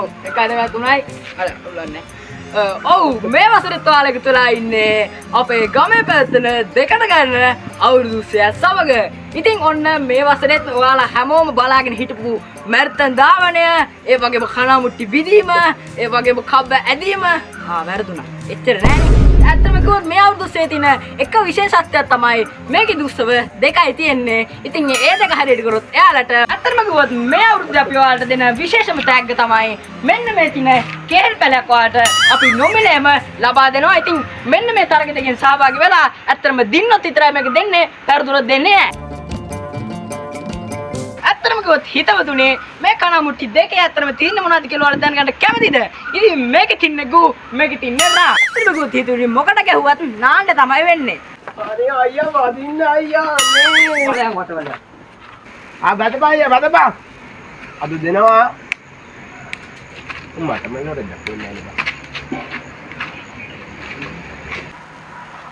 ඔව් එකයි තුනයි අර උලන්නේ ඔව් මේ වසරේ ඔයාලා එකතුලා ඉන්නේ අපේ ගමේ පැත්තන දෙකට ගන්න අවුරුදු 30ක් සමග. ඉතින් ඔන්න මේ වසරේත් ඔයාලා හැමෝම බලාගෙන හිටපු මැරතන් ධාවනය, ඒ වගේම කණාමුට්ටි බිදීම, ඒ වගේම කබ්බ ඇදීම වැරදුනා. එච්චර නෑනේ. ඇත්තම කිව්වොත් මේ අවුරුදු 30 තියෙන එක විශේෂත්වයක් තමයි මේකේ දුස්සව දෙකයි තියෙන්නේ. ඉතින් ඒ දෙක හරියට කරොත් එයාලට ඇත්තම කිව්වොත් මේ අවුරුද්දේ අපි ඔයාලට දෙන විශේෂම තෑග්ග තමයි මෙන්න මේ තියෙන කේල් පැලයක් ඔයාලට අපි නොමිලේම ලබා දෙනවා. ඉතින් මෙන්න මේ තරගෙටකින් සහභාගී වෙලා ඇත්තම දින්නොත් විතරයි මේක දෙන්නේ. පෙරදුරොත් දෙන්නේ නෑ. ඇත්තම කිව්වොත් හිතවතුනේ මේ කණාමුට්ටි දෙකේ ඇත්තම තියෙන්නේ මොනවද කියලා ඔයාලා දැනගන්න කැමතිද? ඉතින් මේකේ තින්නේ ගු, මේකේ තින්නේ රා. ඇත්තම කිව්වොත් හිතුනේ මොකට ගැහුවත් නාන්න තමයි වෙන්නේ. අනේ අයියා වදින්න අයියා නේ. ඔයා මට වඩා. බදපා අයියා බදපා. අද දෙනවා. මට මේකට දෙන්නේ නෑ.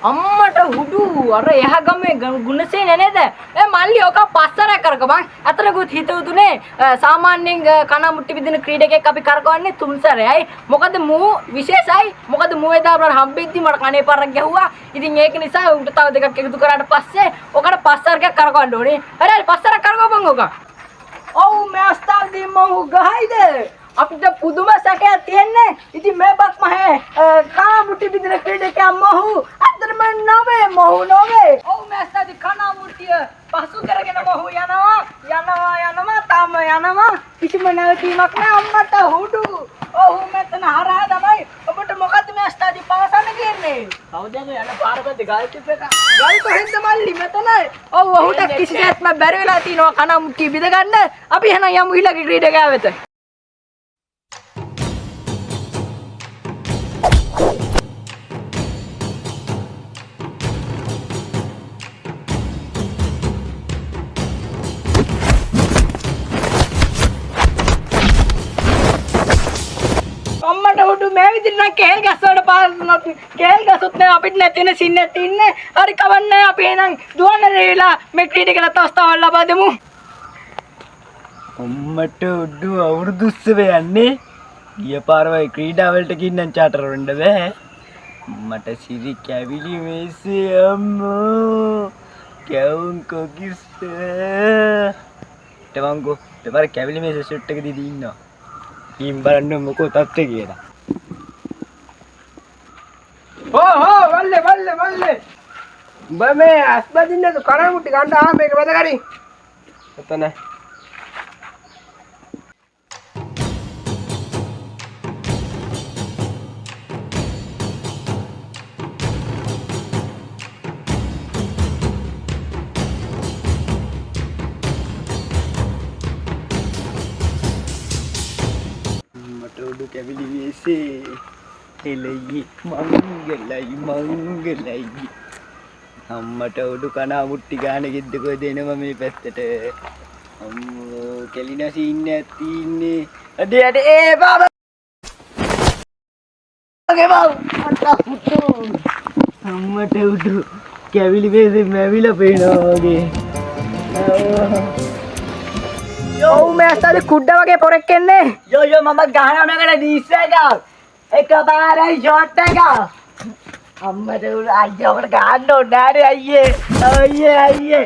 අම්මට හුඩු අර එහා ගමේ ගුණසේන නේද? මල්ලි ඔක පස්සරක් කරකපන්. අතරකුත් හිතුතුනේ සාමාන්‍යයෙන් කණාමුට්ටි විදින ක්‍රීඩකයෙක් අපි කරකවන්නේ තුන්සරයයි. මොකද මූ විශේෂයි. මොකද මූ එදා අපර හම්බෙද්දි මට කණේ පාරක් ගැහුවා. ඉතින් ඒක නිසා උන්ට තව දෙකක් එකතු කරාට පස්සේ ඔකට පස්සරයක් කරකවන්න ඕනේ. හරි පස්සරක් කරකවපන් ඔක. ඔව් මේ අස්තාවදී මෝ ගහයිද? අපිට පුදුම සැකයක් තියෙන්නේ. ඉතින් මේ බක් මහේ කණාමුට්ටි විදින ක්‍රීඩකයා මොහු අතරම නොවේ මොහු නොවේ. ඔව් මේ අස්තාවදී කණාමුට්ටිය පසු කරගෙන මොහු යනවා තාම යනවා. කිසිම නැවතීමක් නෑ අම්මට හුඩු. ඔව් මෙතන හරහා තමයි. ඔබට මොකද්ද මේ අස්තාවදී පවසන්න කියන්නේ? කවුද යන පාරපැත්තේ ගල් ටිප් එක? ගල් කොහෙන්ද මල්ලි මෙතනයි. ඔව් ඔහුට කිසිසේත්ම බැරි වෙලා තිනවා කණාමුට්ටිය බිඳ ගන්න. අපි එහෙනම් යමු ඊළඟ ක්‍රීඩකයා වෙත. අම්මට උඩු මේ විදිහට නම් කේල් ගස්සවල පාරක් කේල් ගසොත් නේ අපිට නැතින සින්නත් ඉන්නේ. හරි කවන්නේ අපි එහෙනම් දුවන්න රේලා මේ ක්‍රීඩකලට අවස්ථාවක් ලබා දෙමු. අම්මට උඩු අවුරුදු 30 යන්නේ. ගිය පාර වයි ක්‍රීඩා වලට ගින්නම් චාටර් වෙන්න බෑ. මට සිරි කැවිලි මේසේ අම්මෝ. කැවුම් කොකිස්. තවංගෝ දෙපාර කැවිලි මේසේ ෂොට් එක දීදී ඉන්නවා. ඊම් බලන්න මොකෝ තත්ත්වය කියලා. වල්ලේ. උඹ මේ අස්බදින්න කණාමුට්ටි ගන්න ආ මේක වැද කරින්. එතන. උඩු කැවිලි වේසේ එළයි මංගලයි අම්මට උඩු කණාමුට්ටි ගාන ගෙද්දකෝ දෙනවා මේ පැත්තට අම්මෝ කෙලිනසි ඉන්නේ ඇතින්නේ අඩේ ඒ බාබා ඔගේ බාව අම්මට උඩු කැවිලි වේසේ මැවිලා පේනවා වගේ ඔව් මේ අස්තාවදී කුඩ වගේ පොරෙක් එන්නේ. යෝ මම ගහනවා නේද දීස් එක පාරයි ෂොට් එක අම්මට අයියෝකට ගන්න ඕනේ අයියේ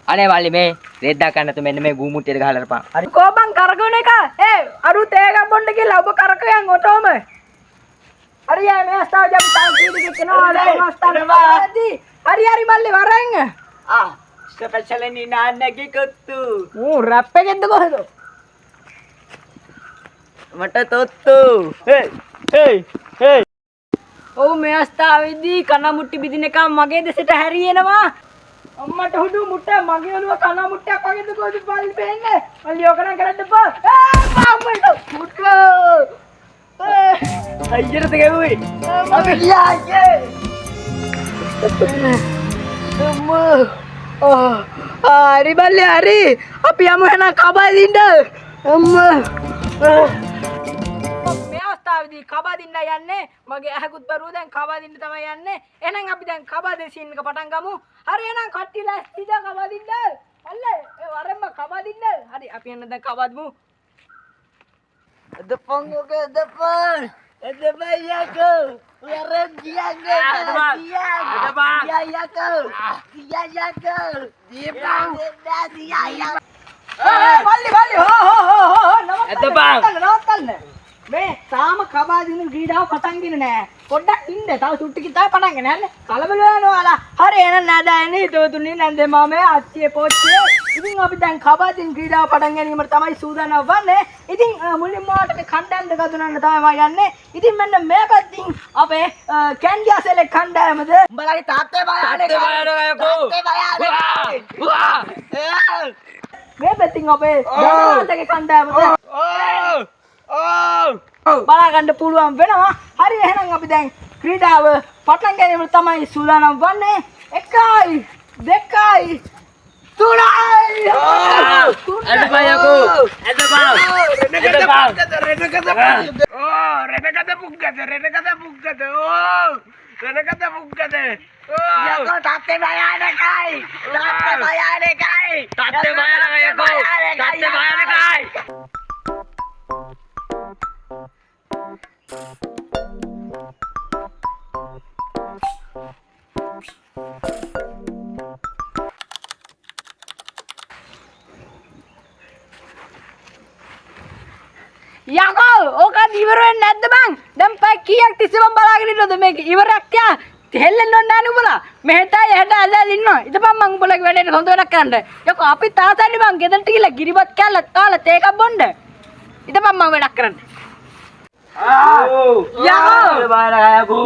අනේ මල්ලි මේ රෙද්දා කන්නතු මෙන්න මේ ගූමුට්ටියට ගහලා රපන්. හරි කොබන් කරකවන එක. අරු තේගම් බොන්න කියලා ඔබ කරකයන් ඔටෝම. හරි මේ අස්තාවදී අපි තාක්ෂීඩි කෙනා හරි මල්ලි වරෙන්. ස්පෙෂල් නිනාන්නගේ කොත්තු ඌ රැප් එකෙන්ද කොහෙද? මට තොත්තු හේ ඔව් මේ අස්තාවේදී කනමුට්ටි බිදින එක මගේ දෙසට හැරියෙනවා. අම්මට හුඩු මුට්ට මගේ ඔළුව කනමුට්ටයක් වගේද කොහෙද පල්ලි පෙන්නේ? මල්ලි ඕක නම් කරන්න එපා. අම්මට මුට්ට අයියට ගැව්වේ අයියේ අම්මා හරි බල්ලේ හරි අපි යමු එහෙනම් කබදින්න අම්මා මේ අවස්ථාවේදී කබදින්න යන්නේ මගේ ඇහකුත් බරුව දැන් කබදින්න තමයි යන්නේ එහෙනම් අපි දැන් කබදේ සීන් එක පටන් ගමු හරි එහෙනම් කට්ටිය ලැස්තිද කබදින්න අල්ලේ ඒ වරෙන්ම කබදින්න හරි අපි එන්න දැන් කබදමු Depan ke depan. Depan ya kau. Orang dia ke depan. Dia ya kau. Dia ya kau. Dia bang. Dia ya. මේ තාම කබාදින ක්‍රීඩාව පටන්ගෙන නෑ. පොඩ්ඩක් ඉන්න. තව සුට්ටිකි තමයි පටන්ගෙන යන්නේ. කලබල වෙනවා. හරි එහෙනම් නෑදෑයනේ හිතවතුනි නැන්දේ මාමේ අච්චියේ පොච්චියේ. ඉතින් අපි දැන් කබාදින ක්‍රීඩාව පටන් ගැනීමට තමයි සූදානම් වන්නේ. ඉතින් මුලින්ම ඔයාලට කණ්ඩායම් දෙක දුන්නන්න තමයි යන්නේ. ඉතින් මෙන්න මේ පැත්තෙන් අපේ කැන්ඩියා සෙලෙක් කණ්ඩායමද උඹලගේ තාත්තේ බයානේ. මේ පැත්තෙන් අපේ දරුවාගේ කණ්ඩායමද බලා ගන්න පුළුවන් වෙනවා. හරි එහෙනම් අපි දැන් ක්‍රීඩාව පටන් ගැනීමට තමයි සූදානම් වන්නේ. 1යි 2යි 3යි. Ada bayako. Ada bang. Renegade buggade. Ya kau tate bayane kai. Tate bayane kai. යකෝ ඕක ඉවර වෙන්නේ නැද්ද බං? දැන් පැය කීයක් තිස්සේ මම බලාගෙන ඉන්නවද මේක ඉවරක් යා? තෙහෙල්ලෙන්න ඕනේ නෑ නුඹලා. මෙහෙටයි එහෙට ඇදලා ඉන්නවා. ඉතපන් මං උඹලගේ වැඩේට හොඳ වැඩක් කරන්න. යකෝ අපි තාතන්නේ බං ගෙදරට ගිහලා ගිරිබත් කෑල්ලක් කාලා තේකක් බොන්න. ඉතපන් මං වැඩක් කරන්න.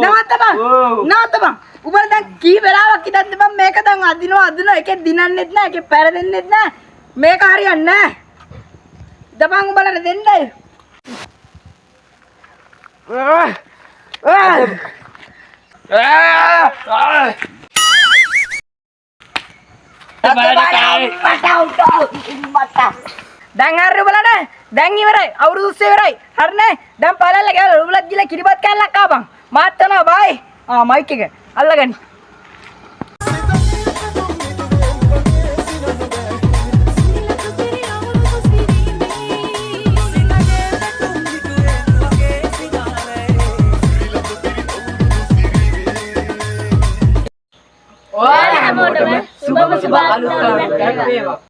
නවත්ත බං. උඹලා දැන් කී වෙලාවක් ඉඳන්ද බං මේක දැන් අදිනවා එකේ දිනන්නෙත් නෑ එකේ පැරදෙන්නෙත් නෑ. මේක හරියන්නේ නෑ. ඉතපන් උඹලට දෙන්නයි. දැන් හරි උඹලට දැන් ඉවරයි අවුරුදු 30 ඉවරයි හරිනේ දැන් පළල්ල ගෑවල උඹලත් ගිහලා කිරිබත් කෑල්ලක් ආපන් මාත් යනවා බයි මයික් එක අල්ලගනි ඔයාලා හැමෝටම සුබම සුබ අලුත් අවුරුද්දක් වේවා.